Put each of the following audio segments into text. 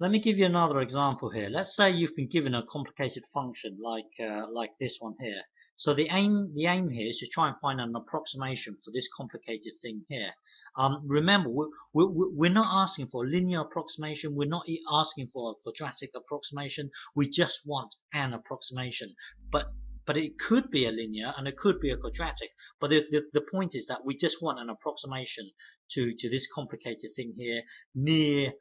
Let me give you another example here. Let's say you've been given a complicated function like this one here. So the aim here is to try and find an approximation for this complicated thing here. Remember, we're not asking for a linear approximation. We're not asking for a quadratic approximation. We just want an approximation. But it could be a linear and it could be a quadratic. But the point is that we just want an approximation to this complicated thing here near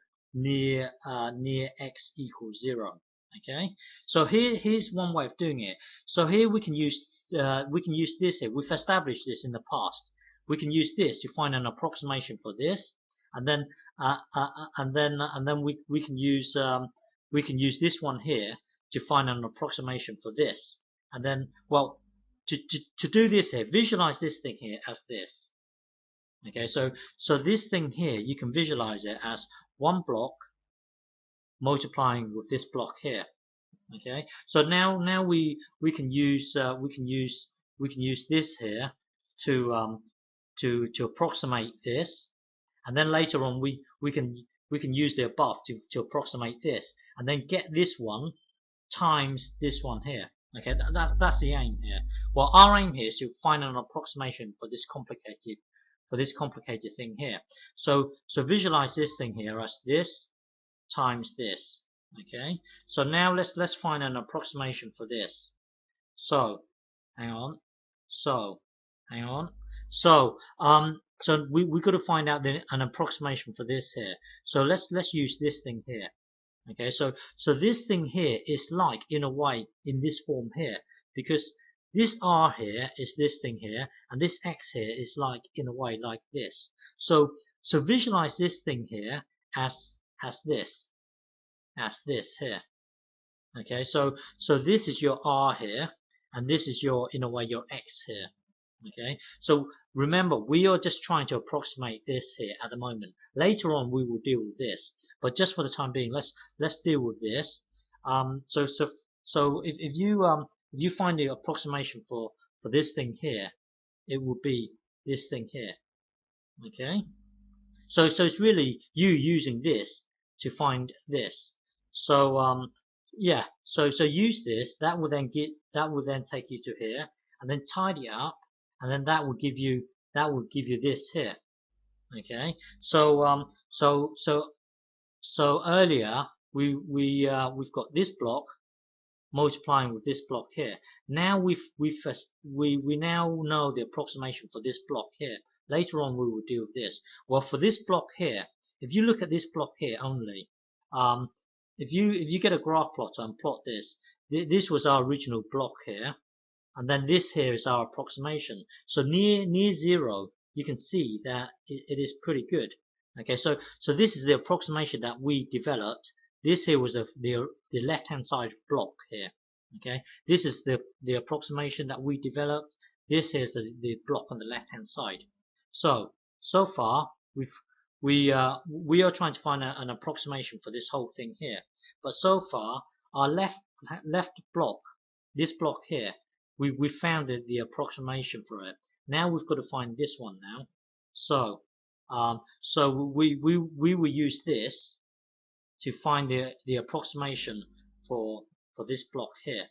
x equals 0. Okay, so here's one way of doing it. So here we can use this here. We've established this in the past. We can use this to find an approximation for this, and then we can use this one here to find an approximation for this. And then, well, to do this here, visualize this thing here as this. Okay, so this thing here, you can visualize it as one block multiplying with this block here. Okay, so now we can use this here to approximate this, and then later on we can use the above to approximate this, and then get this one times this one here. Okay, that's the aim here. Well, our aim here is to find an approximation for this complicated thing here. So visualize this thing here as this times this. Okay, so now let's find an approximation for this. So hang on. So we got to find out an approximation for this here. So let's use this thing here. Okay, so this thing here is like, in a way, in this form here, because this r here is this thing here, and this x here is like, in a way, like this. So visualize this thing here as this here. Okay, so this is your r here, and this is your, in a way, your x here. Okay, so remember, we are just trying to approximate this here at the moment. Later on we will deal with this, but just for the time being, let's deal with this. So if you find the approximation for this thing here, it will be this thing here. Okay, so it's really you using this to find this. So yeah, so use this. That will then take you to here, and then tidy it up, and then that will give you this here. Okay, so earlier we've got this block multiplying with this block here. Now we now know the approximation for this block here. Later on we will deal with this. Well, for this block here, if you look at this block here only, if you get a graph plotter and plot this, this was our original block here, and then this here is our approximation. So near 0, you can see that it is pretty good. Okay, so this is the approximation that we developed. This here was the left hand side block here. Okay, this is the approximation that we developed. This is the block on the left hand side. So far we are trying to find an approximation for this whole thing here. But so far our left block, this block here, we found the approximation for it. Now we've got to find this one now. So we will use this to find the approximation for this block here.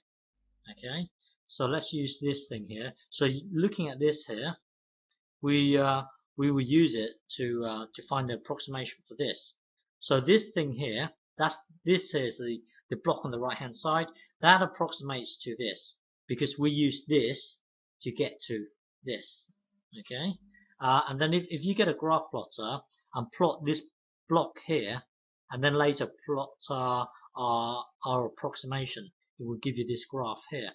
Okay, so let's use this thing here. So looking at this here, we will use it to find the approximation for this. So this thing here, this is the block on the right hand side, that approximates to this, because we use this to get to this. Okay, and then if you get a graph plotter and plot this block here, and then later plot our approximation, it will give you this graph here.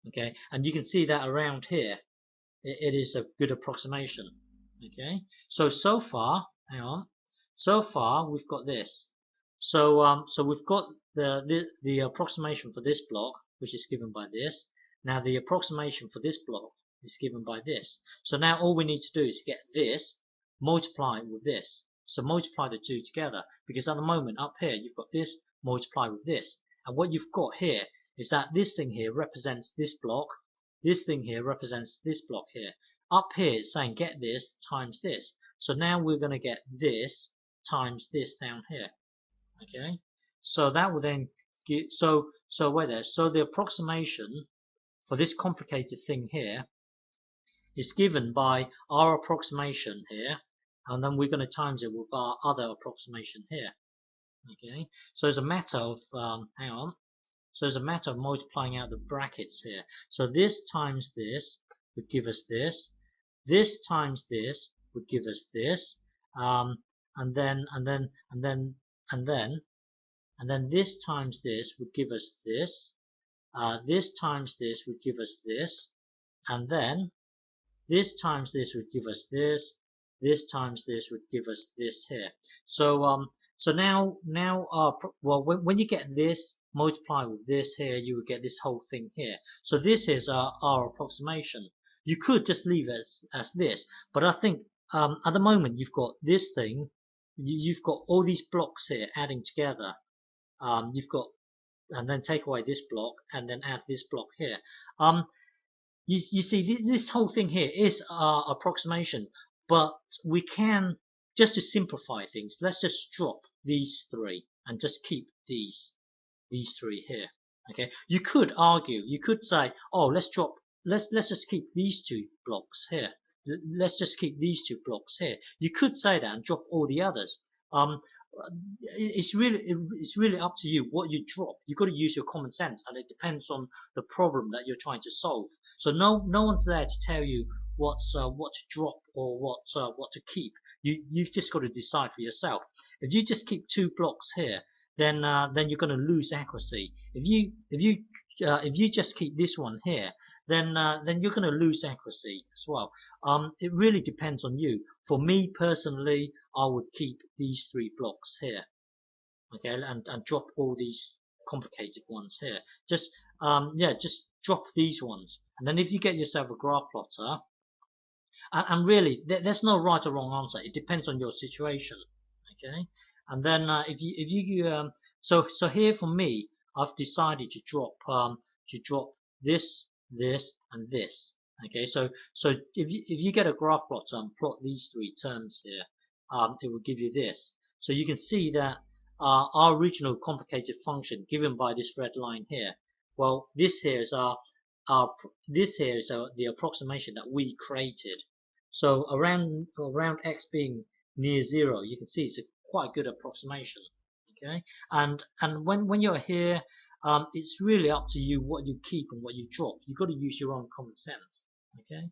Okay, and you can see that around here it is a good approximation. Okay, so far, hang on, so far we've got this. So we've got the approximation for this block, which is given by this. Now the approximation for this block is given by this. So now all we need to do is get this, multiply with this. So multiply the two together, because at the moment up here you've got this, multiply with this, and what you've got here is that this thing here represents this block, this thing here represents this block here. Up here it's saying get this times this. So now we're going to get this times this down here. Okay, So that will then give, so wait there. So the approximation for this complicated thing here is given by our approximation here, and then we're going to times it with our other approximation here. Okay, so it's a matter of hang on. So it's a matter of multiplying out the brackets here. So this times this would give us this. This times this would give us this. And then this times this would give us this. This times this would give us this. And then this times this would give us this. This times this would give us this here. So so now well, when you get this multiply with this here, you would get this whole thing here. So this is our approximation. You could just leave it as this, but I think at the moment you've got this thing, you've got all these blocks here adding together. You've got, and then take away this block and then add this block here. You see, this whole thing here is our approximation, but we can, just to simplify things, let's just drop these three and just keep these three here. Okay, you could argue, you could say, oh, let's just keep these two blocks here. Let's just keep these two blocks here. You could say that and drop all the others. It's really up to you what you drop. You've got to use your common sense, and it depends on the problem that you're trying to solve. So no one's there to tell you what to drop or what to keep. You've just got to decide for yourself. If you just keep two blocks here, then you're going to lose accuracy. If you just keep this one here, then you're going to lose accuracy as well. It really depends on you. For me personally, I would keep these three blocks here, okay, and drop all these complicated ones here. Just just drop these ones, and then if you get yourself a graph plotter, and really there's no right or wrong answer. It depends on your situation, okay. And then if you so here for me, I've decided to drop this, and this. Okay, so if you get a graph plotter and plot these three terms here, it will give you this. So you can see that our original complicated function given by this red line here, well, this here is the approximation that we created. So around x being near 0, you can see it's a quite good approximation. Okay, and when you're here, it's really up to you what you keep and what you drop. You've got to use your own common sense. Okay.